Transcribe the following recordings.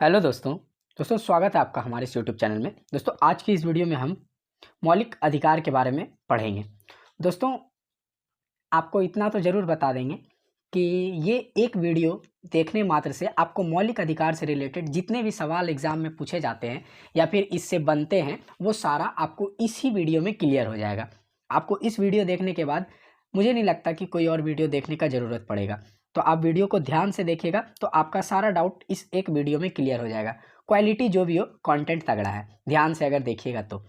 Hello दोस्तों स्वागत है आपका हमारे इस यूट्यूब चैनल में। दोस्तों आज की इस वीडियो में हम मौलिक अधिकार के बारे में पढ़ेंगे। दोस्तों आपको इतना तो ज़रूर बता देंगे कि ये एक वीडियो देखने मात्र से आपको मौलिक अधिकार से रिलेटेड जितने भी सवाल एग्ज़ाम में पूछे जाते हैं या फिर इससे बनते हैं वो सारा आपको इसी वीडियो में क्लियर हो जाएगा। आपको इस वीडियो देखने के बाद मुझे नहीं लगता कि कोई और वीडियो देखने का ज़रूरत पड़ेगा। तो आप वीडियो को ध्यान से देखिएगा तो आपका सारा डाउट इस एक वीडियो में क्लियर हो जाएगा। क्वालिटी जो भी हो, कंटेंट तगड़ा है, ध्यान से अगर देखिएगा तो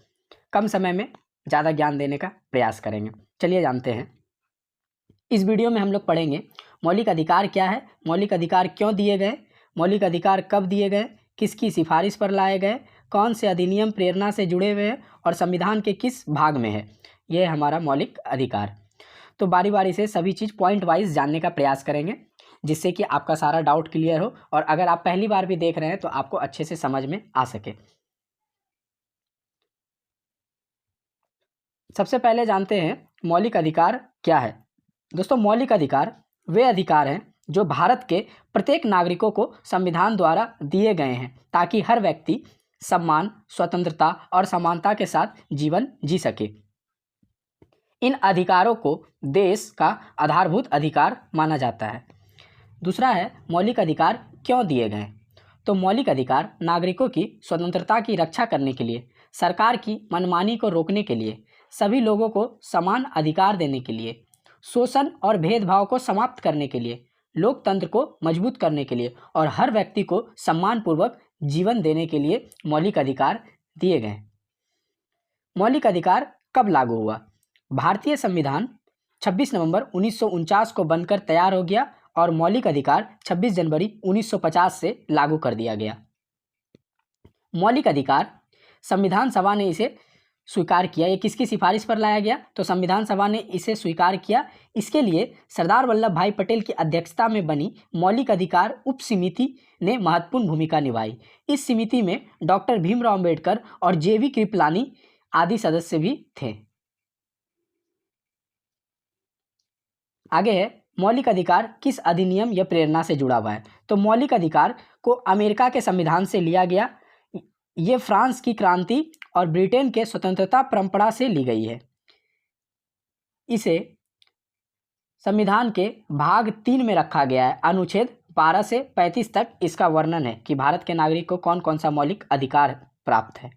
कम समय में ज़्यादा ज्ञान देने का प्रयास करेंगे। चलिए जानते हैं। इस वीडियो में हम लोग पढ़ेंगे मौलिक अधिकार क्या है, मौलिक अधिकार क्यों दिए गए, मौलिक अधिकार कब दिए गए, किसकी सिफारिश पर लाए गए, कौन से अधिनियम प्रेरणा से जुड़े हुए हैं और संविधान के किस भाग में है ये हमारा मौलिक अधिकार। तो बारी बारी से सभी चीज़ पॉइंट वाइज जानने का प्रयास करेंगे जिससे कि आपका सारा डाउट क्लियर हो और अगर आप पहली बार भी देख रहे हैं तो आपको अच्छे से समझ में आ सके। सबसे पहले जानते हैं मौलिक अधिकार क्या है। दोस्तों मौलिक अधिकार वे अधिकार हैं जो भारत के प्रत्येक नागरिकों को संविधान द्वारा दिए गए हैं ताकि हर व्यक्ति सम्मान, स्वतंत्रता और समानता के साथ जीवन जी सके। इन अधिकारों को देश का आधारभूत अधिकार माना जाता है। दूसरा है मौलिक अधिकार क्यों दिए गए। तो मौलिक अधिकार नागरिकों की स्वतंत्रता की रक्षा करने के लिए, सरकार की मनमानी को रोकने के लिए, सभी लोगों को समान अधिकार देने के लिए, शोषण और भेदभाव को समाप्त करने के लिए, लोकतंत्र को मजबूत करने के लिए और हर व्यक्ति को सम्मानपूर्वक जीवन देने के लिए मौलिक अधिकार दिए गए। मौलिक अधिकार कब लागू हुआ। भारतीय संविधान 26 नवंबर 1949 को बनकर तैयार हो गया और मौलिक अधिकार 26 जनवरी 1950 से लागू कर दिया गया। मौलिक अधिकार संविधान सभा ने इसे स्वीकार किया। ये किसकी सिफारिश पर लाया गया, तो संविधान सभा ने इसे स्वीकार किया। इसके लिए सरदार वल्लभ भाई पटेल की अध्यक्षता में बनी मौलिक अधिकार उप समिति ने महत्वपूर्ण भूमिका निभाई। इस समिति में डॉक्टर भीमराव अम्बेडकर और जेवी कृपलानी आदि सदस्य भी थे। आगे है मौलिक अधिकार किस अधिनियम या प्रेरणा से जुड़ा हुआ है। तो मौलिक अधिकार को अमेरिका के संविधान से लिया गया। ये फ्रांस की क्रांति और ब्रिटेन के स्वतंत्रता परंपरा से ली गई है। इसे संविधान के भाग 3 में रखा गया है। अनुच्छेद 12 से 35 तक इसका वर्णन है कि भारत के नागरिक को कौन कौन सा मौलिक अधिकार प्राप्त है।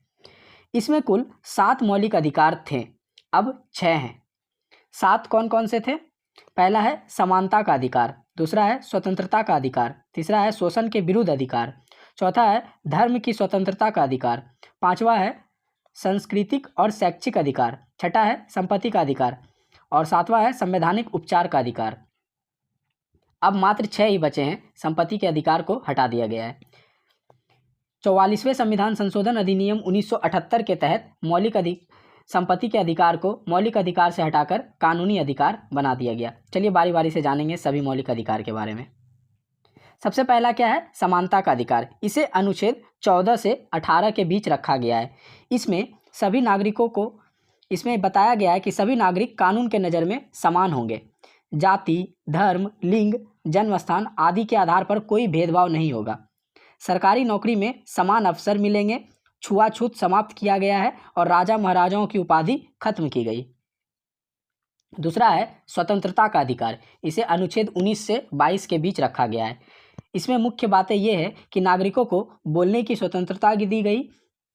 इसमें कुल 7 मौलिक अधिकार थे, अब 6 हैं। 7 कौन कौन से थे। पहला है समानता का अधिकार, दूसरा है स्वतंत्रता का अधिकार, तीसरा है शोषण के विरुद्ध अधिकार, चौथा है धर्म की स्वतंत्रता का अधिकार, पांचवा है सांस्कृतिक और शैक्षिक अधिकार, छठा है संपत्ति का अधिकार और सातवां है संवैधानिक उपचार का अधिकार। अब मात्र 6 ही बचे हैं, संपत्ति के अधिकार को हटा दिया गया है। 44वें संविधान संशोधन अधिनियम 1978 के तहत संपत्ति के अधिकार को मौलिक अधिकार से हटाकर कानूनी अधिकार बना दिया गया। चलिए बारी बारी से जानेंगे सभी मौलिक अधिकार के बारे में। सबसे पहला क्या है, समानता का अधिकार। इसे अनुच्छेद 14 से 18 के बीच रखा गया है। इसमें सभी नागरिकों को इसमें बताया गया है कि सभी नागरिक कानून के नज़र में समान होंगे। जाति, धर्म, लिंग, जन्मस्थान आदि के आधार पर कोई भेदभाव नहीं होगा। सरकारी नौकरी में समान अवसर मिलेंगे। छुआछूत समाप्त किया गया है और राजा महाराजाओं की उपाधि खत्म की गई। दूसरा है स्वतंत्रता का अधिकार। इसे अनुच्छेद 19 से 22 के बीच रखा गया है। इसमें मुख्य बातें यह है कि नागरिकों को बोलने की स्वतंत्रता दी गई,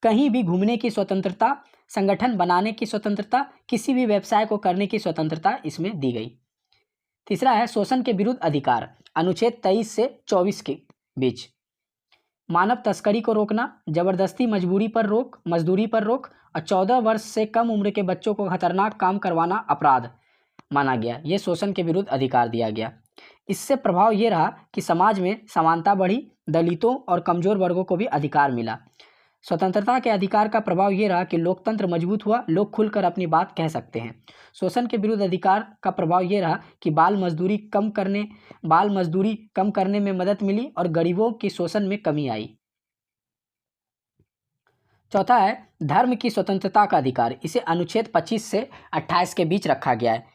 कहीं भी घूमने की स्वतंत्रता, संगठन बनाने की स्वतंत्रता, किसी भी व्यवसाय को करने की स्वतंत्रता इसमें दी गई। तीसरा है शोषण के विरुद्ध अधिकार। अनुच्छेद 23 से 24 के बीच मानव तस्करी को रोकना, जबरदस्ती मजदूरी पर रोक और 14 वर्ष से कम उम्र के बच्चों को खतरनाक काम करवाना अपराध माना गया। ये शोषण के विरुद्ध अधिकार दिया गया। इससे प्रभाव ये रहा कि समाज में समानता बढ़ी, दलितों और कमजोर वर्गों को भी अधिकार मिला। स्वतंत्रता के अधिकार का प्रभाव ये रहा कि लोकतंत्र मजबूत हुआ, लोग खुलकर अपनी बात कह सकते हैं। शोषण के विरुद्ध अधिकार का प्रभाव ये रहा कि बाल मजदूरी कम करने में मदद मिली और गरीबों की शोषण में कमी आई। चौथा है धर्म की स्वतंत्रता का अधिकार। इसे अनुच्छेद 25 से 28 के बीच रखा गया है।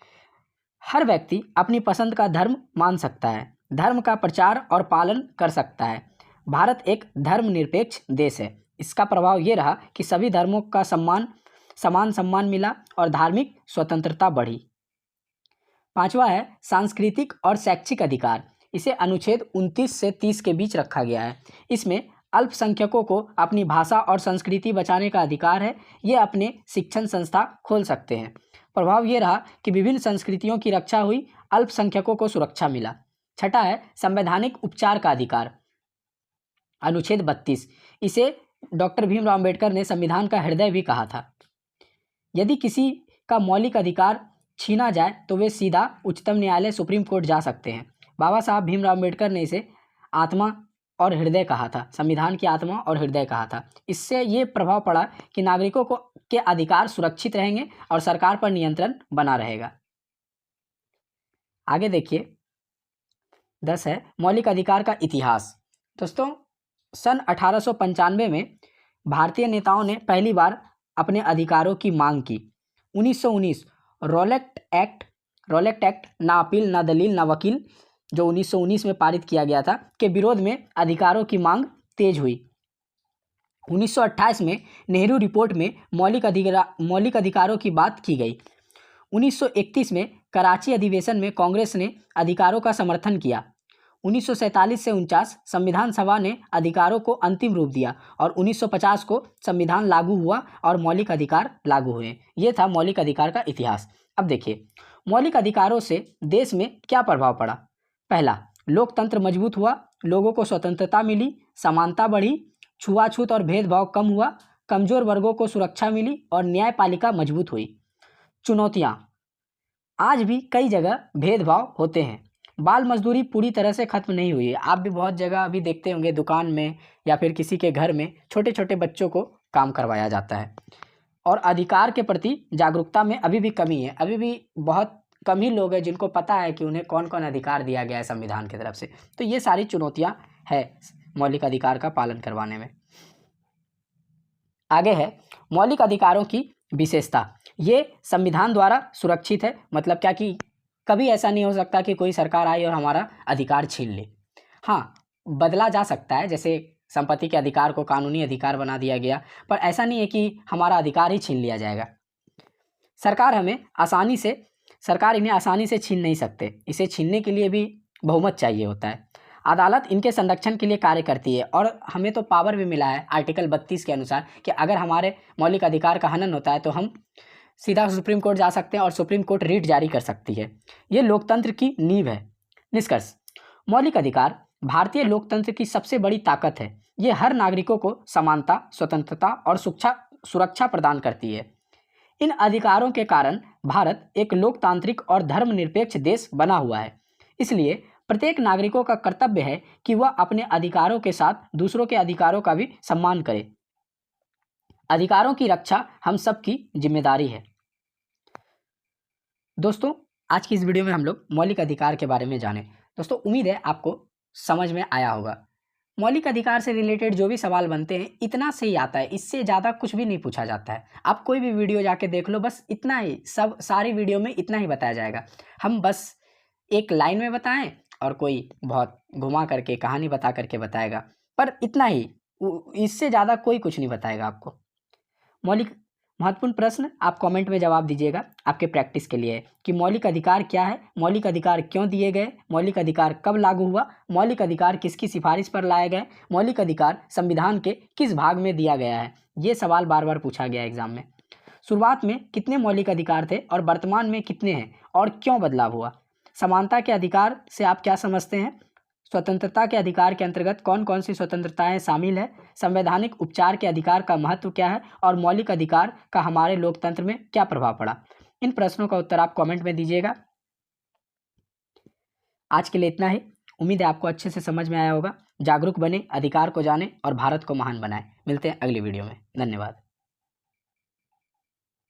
हर व्यक्ति अपनी पसंद का धर्म मान सकता है, धर्म का प्रचार और पालन कर सकता है। भारत एक धर्मनिरपेक्ष देश है। इसका प्रभाव ये रहा कि सभी धर्मों का समान सम्मान मिला और धार्मिक स्वतंत्रता बढ़ी। 5वां है सांस्कृतिक और शैक्षिक अधिकार। इसे अनुच्छेद 29 से 30 के बीच रखा गया है। इसमें अल्पसंख्यकों को अपनी भाषा और संस्कृति बचाने का अधिकार है। ये अपने शिक्षण संस्था खोल सकते हैं। प्रभाव ये रहा कि विभिन्न संस्कृतियों की रक्षा हुई, अल्पसंख्यकों को सुरक्षा मिला। 6वां है संवैधानिक उपचार का अधिकार, अनुच्छेद 32। इसे डॉक्टर भीमराव अम्बेडकर ने संविधान का हृदय भी कहा था। यदि किसी का मौलिक अधिकार छीना जाए तो वे सीधा उच्चतम न्यायालय सुप्रीम कोर्ट जा सकते हैं। बाबा साहब भीमराव अम्बेडकर ने इसे आत्मा और हृदय कहा था, संविधान की आत्मा और हृदय कहा था। इससे ये प्रभाव पड़ा कि नागरिकों को के अधिकार सुरक्षित रहेंगे और सरकार पर नियंत्रण बना रहेगा। आगे देखिए 10 है मौलिक अधिकार का इतिहास। दोस्तों, सन 1895 में भारतीय नेताओं ने पहली बार अपने अधिकारों की मांग की। 1919 रॉलेट एक्ट ना अपील ना दलील ना वकील, जो 1919 में पारित किया गया था, के विरोध में अधिकारों की मांग तेज हुई। 1928 में नेहरू रिपोर्ट में मौलिक अधिकारों की बात की गई। 1931 में कराची अधिवेशन में कांग्रेस ने अधिकारों का समर्थन किया। 1947 से 49 संविधान सभा ने अधिकारों को अंतिम रूप दिया और 1950 को संविधान लागू हुआ और मौलिक अधिकार लागू हुए। ये था मौलिक अधिकार का इतिहास। अब देखिए मौलिक अधिकारों से देश में क्या प्रभाव पड़ा। पहला, लोकतंत्र मजबूत हुआ, लोगों को स्वतंत्रता मिली, समानता बढ़ी, छुआछूत और भेदभाव कम हुआ, कमजोर वर्गों को सुरक्षा मिली और न्यायपालिका मजबूत हुई। चुनौतियाँ, आज भी कई जगह भेदभाव होते हैं। बाल मजदूरी पूरी तरह से खत्म नहीं हुई है। आप भी बहुत जगह अभी देखते होंगे, दुकान में या फिर किसी के घर में छोटे छोटे बच्चों को काम करवाया जाता है। और अधिकार के प्रति जागरूकता में अभी भी कमी है। अभी भी बहुत कम ही लोग हैं जिनको पता है कि उन्हें कौन कौन अधिकार दिया गया है संविधान की तरफ से। तो ये सारी चुनौतियां है मौलिक अधिकार का पालन करवाने में। आगे है मौलिक अधिकारों की विशेषता। ये संविधान द्वारा सुरक्षित है। मतलब क्या कि कभी ऐसा नहीं हो सकता कि कोई सरकार आई और हमारा अधिकार छीन ले। हाँ, बदला जा सकता है, जैसे संपत्ति के अधिकार को कानूनी अधिकार बना दिया गया, पर ऐसा नहीं है कि हमारा अधिकार ही छीन लिया जाएगा। सरकार इन्हें आसानी से छीन नहीं सकते। इसे छीनने के लिए भी बहुमत चाहिए होता है। अदालत इनके संरक्षण के लिए कार्य करती है और हमें तो पावर भी मिला है आर्टिकल 32 के अनुसार कि अगर हमारे मौलिक अधिकार का हनन होता है तो हम सीधा सुप्रीम कोर्ट जा सकते हैं और सुप्रीम कोर्ट रिट जारी कर सकती है। ये लोकतंत्र की नींव है। निष्कर्ष, मौलिक अधिकार भारतीय लोकतंत्र की सबसे बड़ी ताकत है। ये हर नागरिकों को समानता, स्वतंत्रता और सुरक्षा प्रदान करती है। इन अधिकारों के कारण भारत एक लोकतांत्रिक और धर्मनिरपेक्ष देश बना हुआ है। इसलिए प्रत्येक नागरिकों का कर्तव्य है कि वह अपने अधिकारों के साथ दूसरों के अधिकारों का भी सम्मान करे। अधिकारों की रक्षा हम सबकी जिम्मेदारी है। दोस्तों, आज की इस वीडियो में हम लोग मौलिक अधिकार के बारे में जाने। दोस्तों, उम्मीद है आपको समझ में आया होगा। मौलिक अधिकार से रिलेटेड जो भी सवाल बनते हैं इतना से ही आता है, इससे ज़्यादा कुछ भी नहीं पूछा जाता है। आप कोई भी वीडियो जाके देख लो, बस इतना ही, सारी वीडियो में इतना ही बताया जाएगा। हम बस एक लाइन में बताएं और कोई बहुत घुमा करके कहानी बता करके बताएगा, पर इतना ही, इससे ज़्यादा कोई कुछ नहीं बताएगा आपको। महत्वपूर्ण प्रश्न आप कमेंट में जवाब दीजिएगा आपके प्रैक्टिस के लिए कि मौलिक अधिकार क्या है, मौलिक अधिकार क्यों दिए गए, मौलिक अधिकार कब लागू हुआ, मौलिक अधिकार किसकी सिफारिश पर लाए गए, मौलिक अधिकार संविधान के किस भाग में दिया गया है। ये सवाल बार बार पूछा गया एग्जाम में। शुरुआत में कितने मौलिक अधिकार थे और वर्तमान में कितने हैं और क्यों बदलाव हुआ। समानता के अधिकार से आप क्या समझते हैं। स्वतंत्रता के अधिकार के अंतर्गत कौन कौन सी स्वतंत्रताएं शामिल है। संवैधानिक उपचार के अधिकार का महत्व क्या है और मौलिक अधिकार का हमारे लोकतंत्र में क्या प्रभाव पड़ा। इन प्रश्नों का उत्तर आप कमेंट में दीजिएगा। आज के लिए इतना ही। उम्मीद है आपको अच्छे से समझ में आया होगा। जागरूक बने, अधिकार को जाने और भारत को महान बनाएं। मिलते हैं अगली वीडियो में। धन्यवाद।